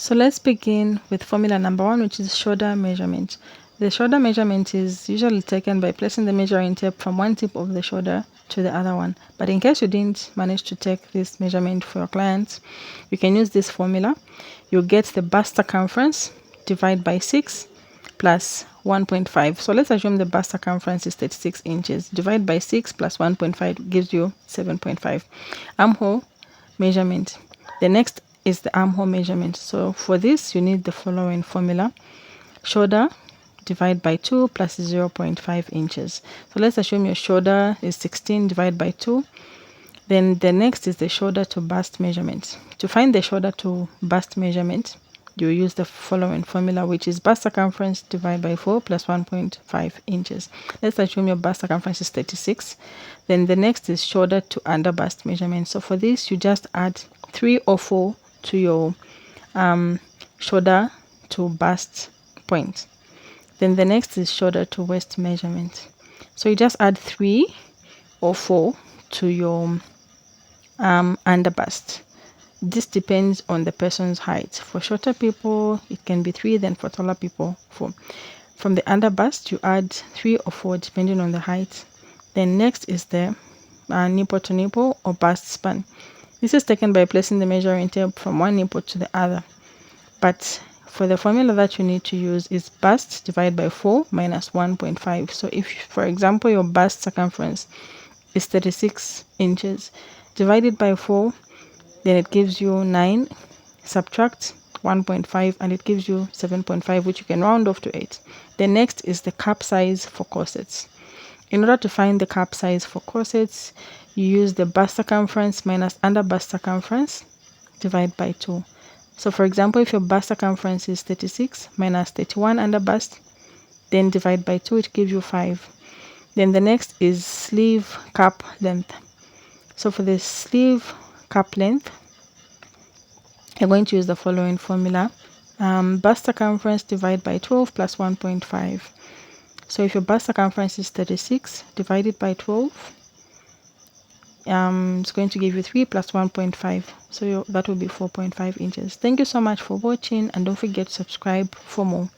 So let's begin with formula number 1, which is shoulder measurement. The shoulder measurement is usually taken by placing the measuring tape from one tip of the shoulder to the other one. But in case you didn't manage to take this measurement for your clients, you can use this formula. You get the bust circumference divided by 6 plus 1.5. So let's assume the bust circumference is 36 inches. Divide by 6 plus 1.5 gives you 7.5. Armhole measurement. The next is the armhole measurement. So for this, you need the following formula. Shoulder divided by 2 plus 0.5 inches. So let's assume your shoulder is 16 divided by 2. Then the next is the shoulder to bust measurement. To find the shoulder to bust measurement, you use the following formula, which is bust circumference divided by 4 plus 1.5 inches. Let's assume your bust circumference is 36. Then the next is shoulder to under bust measurement. So for this, you just add 3 or 4 to your shoulder to bust point. Then the next is shoulder to waist measurement. So you just add 3 or 4 to your under bust. This depends on the person's height. For shorter people, it can be 3, then for taller people, 4. From the under bust, you add 3 or 4 depending on the height. Then next is the nipple to nipple or bust span. This is taken by placing the measuring tape from one nipple to the other. But for the formula that you need to use is bust divided by 4 minus 1.5. So if, for example, your bust circumference is 36 inches, divided by 4, then it gives you 9, subtract 1.5, and it gives you 7.5, which you can round off to 8. The next is the cup size for corsets. In order to find the cup size for corsets, you use the bust circumference minus under bust circumference divided by 2. So for example, if your bust circumference is 36 minus 31 under bust, then divide by 2, it gives you 5. Then the next is sleeve cup length. So for the sleeve cup length, you're going to use the following formula. Bust circumference divided by 12 plus 1.5. So if your bust circumference is 36 divided by 12, it's going to give you 3 plus 1.5. So that will be 4.5 inches. Thank you so much for watching, and don't forget to subscribe for more.